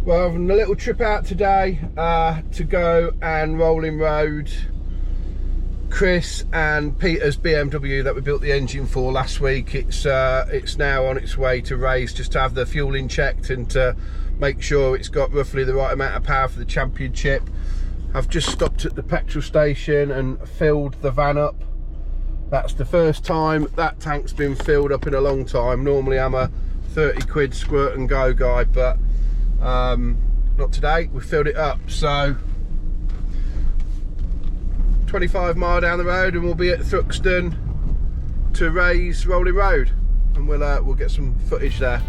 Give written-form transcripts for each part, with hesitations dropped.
Well, having a little trip out today to go and Rolling Road Chris and Peter's BMW that we built the engine for last week. It's now on its way to race, just to have the fueling checked and to make sure it's got roughly the right amount of power for the championship. I've just stopped at the petrol station and filled the van up. That's the first time that tank's been filled up in a long time. Normally I'm a 30 quid squirt and go guy, but not today. We filled it up, so 25 mile down the road and we'll be at Thruxton to race Rolling Road, and we'll get some footage there.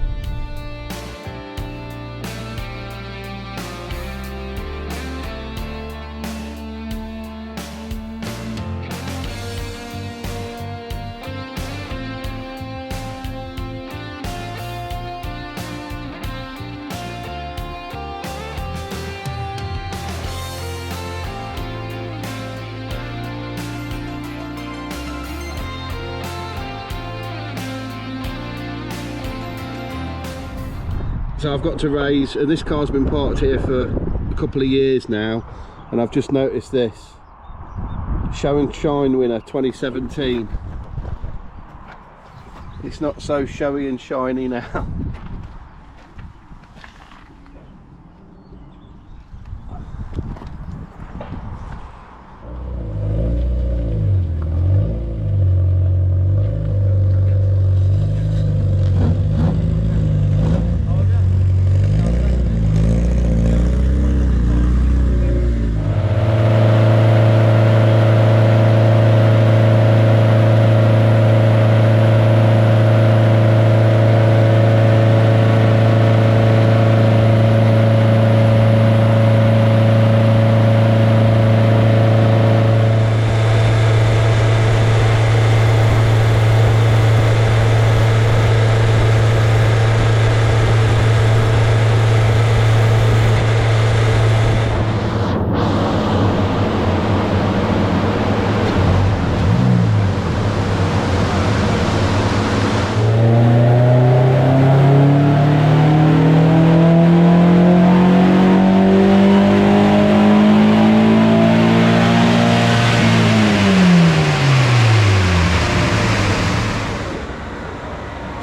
So I've got to raise, and this car's been parked here for a couple of years now, and I've just noticed this Show and Shine winner 2017. It's not so showy and shiny now.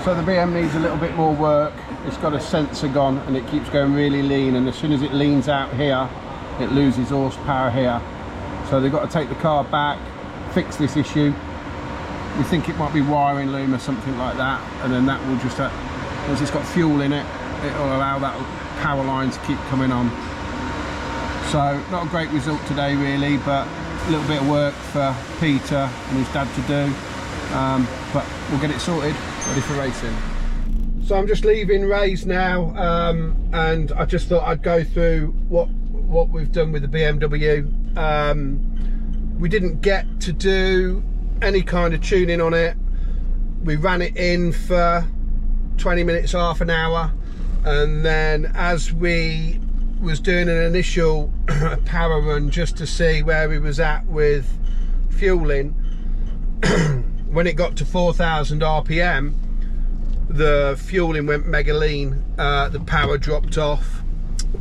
So the BM needs a little bit more work. It's got a sensor gone and it keeps going really lean, and as soon as it leans out here it loses horsepower here. So they've got to take the car back, fix this issue. We think it might be wiring loom or something like that, and then that will just, once it's got fuel in it, it'll allow that power line to keep coming on. So not a great result today really, but a little bit of work for Peter and his dad to do, but we'll get it sorted, ready for racing. So I'm just leaving Race now, and I just thought I'd go through what we've done with the BMW. We didn't get to do any kind of tuning on it. We ran it in for 20 minutes, half an hour, and then as we was doing an initial power run just to see where we was at with fueling, when it got to 4,000 RPM, the fueling went mega lean, the power dropped off.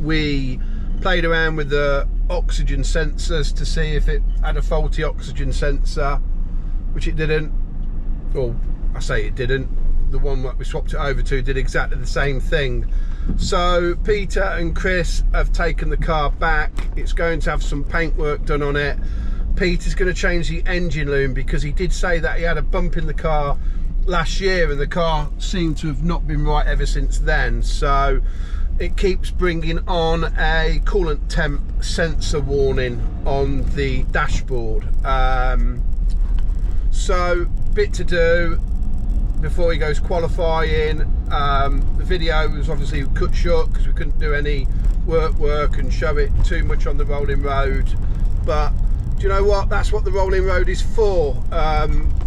We played around with the oxygen sensors to see if it had a faulty oxygen sensor, which it didn't. Well, I say it didn't. The one that we swapped it over to did exactly the same thing. So Peter and Chris have taken the car back. It's going to have some paint work done on it. Peter's going to change the engine loom because he did say that he had a bump in the car last year and the car seemed to have not been right ever since then. So it keeps bringing on a coolant temp sensor warning on the dashboard. So bit to do before he goes qualifying. The video was obviously cut short because we couldn't do any work and show it too much on the Rolling Road, but do you know what, that's what the Rolling Road is for.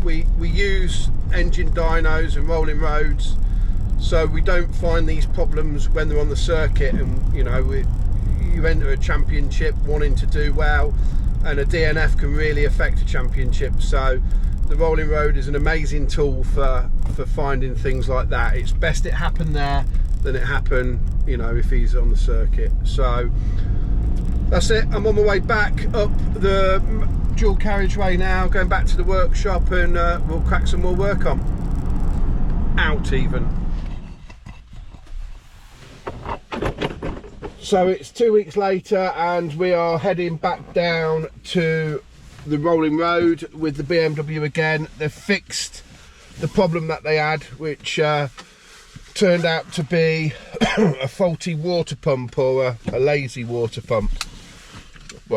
We use engine dynos and Rolling Roads so we don't find these problems when they're on the circuit, and you know, you enter a championship wanting to do well, and a DNF can really affect a championship. So the Rolling Road is an amazing tool for finding things like that. It's best it happened there than it happen, you know, if he's on the circuit. So that's it. I'm on my way back up the dual carriageway now, going back to the workshop, and we'll crack some more work on. Out even. So it's 2 weeks later and we are heading back down to the rolling road with the BMW again. They've fixed the problem that they had, which turned out to be a faulty water pump, or a lazy water pump.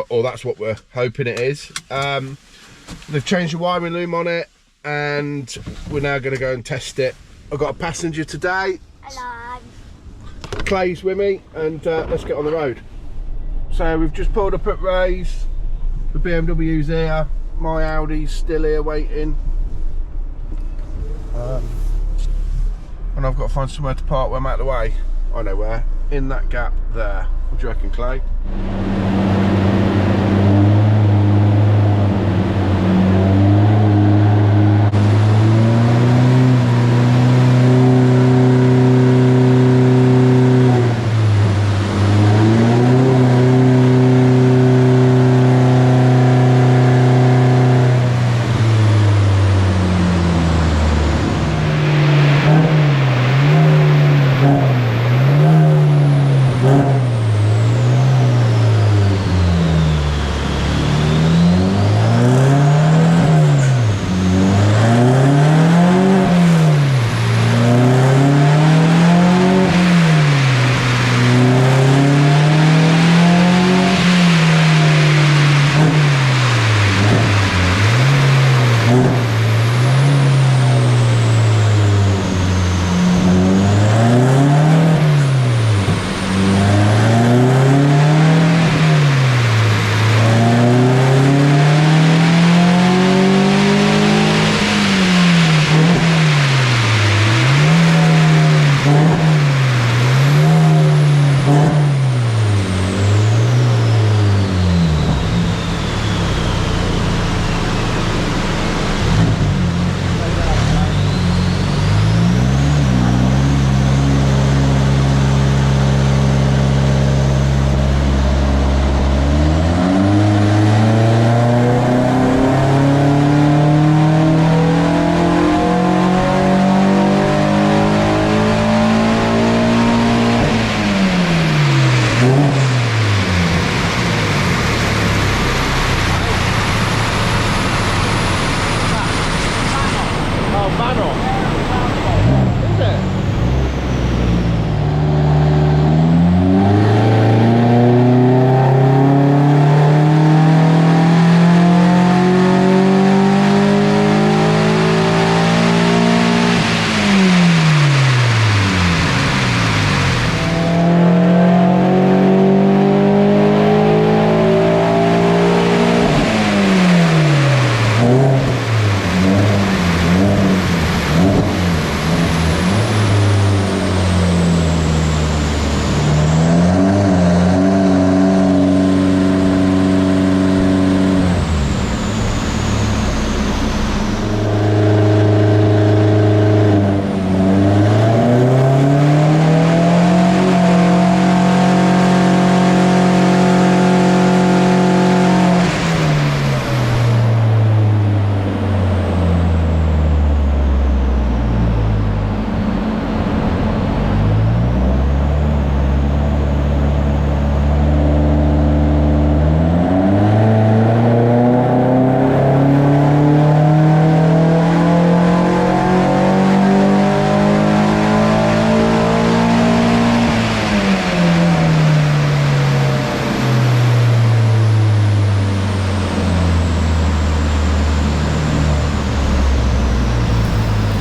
Or that's what we're hoping it is. They've changed the wiring loom on it and we're now going to go and test it. I've got a passenger today. Hello. Clay's with me, and let's get on the road. So we've just pulled up at Race. The BMW's here, my Audi's still here waiting. And I've got to find somewhere to park when I'm out of the way. I know where. In that gap there. What do you reckon, Clay?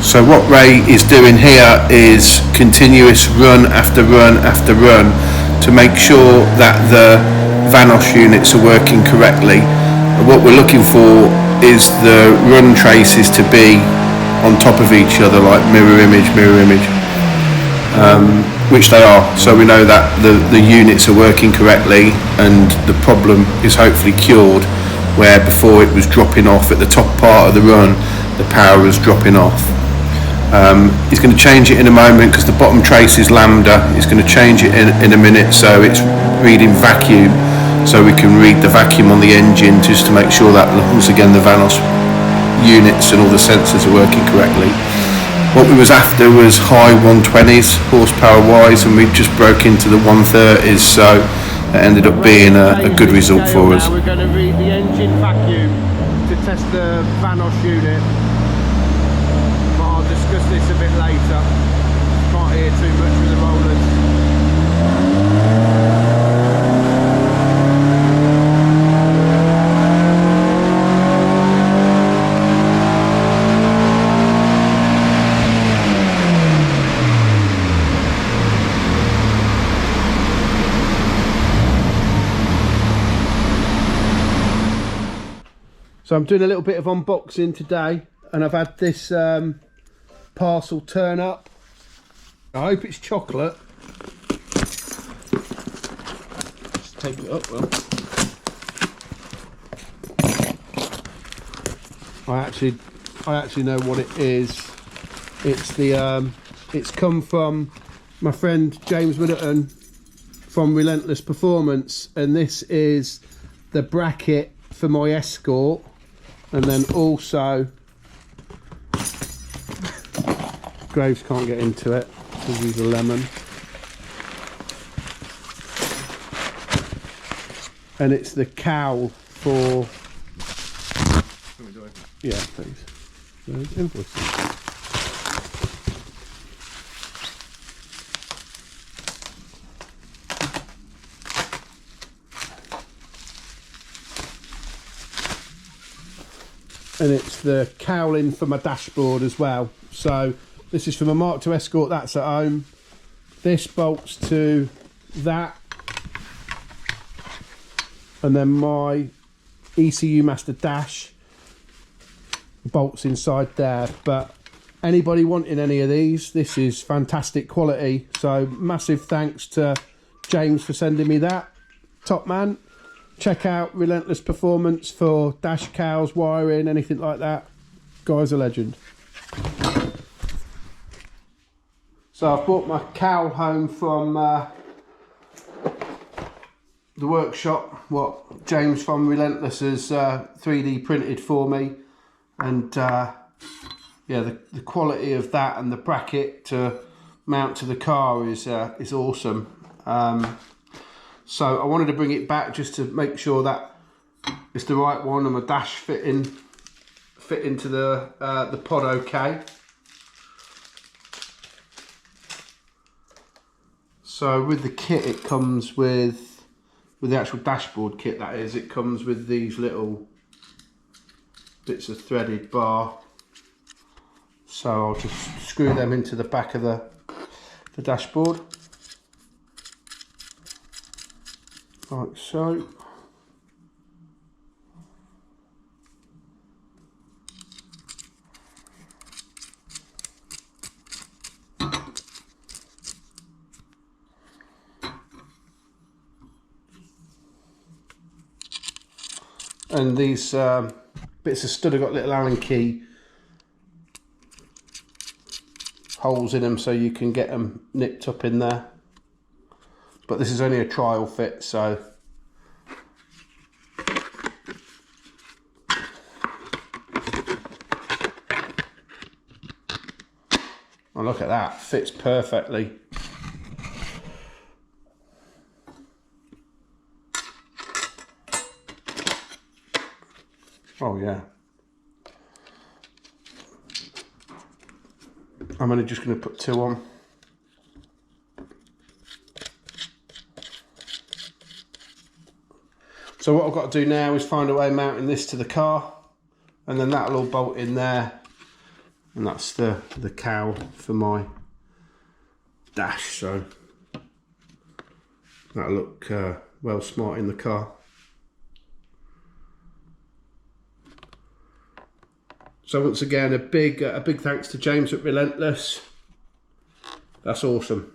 So what Ray is doing here is continuous run after run after run to make sure that the Vanos units are working correctly. And what we're looking for is the run traces to be on top of each other, like mirror image, which they are. So we know that the units are working correctly and the problem is hopefully cured, where before it was dropping off at the top part of the run, the power was dropping off. He's going to change it in a moment because the bottom trace is lambda. He's going to change it in a minute so it's reading vacuum, so we can read the vacuum on the engine just to make sure that once again the Vanos units and all the sensors are working correctly. What we was after was high 120s horsepower wise, and we just broke into the 130s, so it ended up being a good result for us. Now we're going to read the engine vacuum to test the Vanos unit, but I'll discuss this a bit later. Can't hear too much with the rollers. So I'm doing a little bit of unboxing today, and I've had this parcel turn up. I hope it's chocolate. Just take it up, well. I actually know what it is. It's the it's come from my friend James Middleton from Relentless Performance, and this is the bracket for my Escort. And then also, Graves can't get into it because he's a lemon. And it's the cowl for. Yeah, please. There's invoices. And it's the cowling for my dashboard as well. So this is from a Mark II Escort, that's at home. This bolts to that, and then my ECU Master dash bolts inside there. But anybody wanting any of these, this is fantastic quality. So massive thanks to James for sending me that. Top man. Check out Relentless Performance for dash cowls, wiring, anything like that. Guy's a legend. So I've brought my cowl home from the workshop, what James from Relentless has 3D printed for me. And yeah, the quality of that and the bracket to mount to the car is awesome. So I wanted to bring it back just to make sure that it's the right one and my dash fit into the pod okay. So with the kit, it comes with the actual dashboard kit, that is, it comes with these little bits of threaded bar. So I'll just screw them into the back of the dashboard. Like so. And these bits of stud have got little Allen key holes in them so you can get them nipped up in there. But this is only a trial fit, so oh, look at that, fits perfectly. Oh yeah. I'm only just going to put 2 on. So what I've got to do now is find a way of mounting this to the car, and then that'll all bolt in there, and that's the cowl for my dash, so that'll look well smart in the car. So once again, a big thanks to James at Relentless. That's awesome.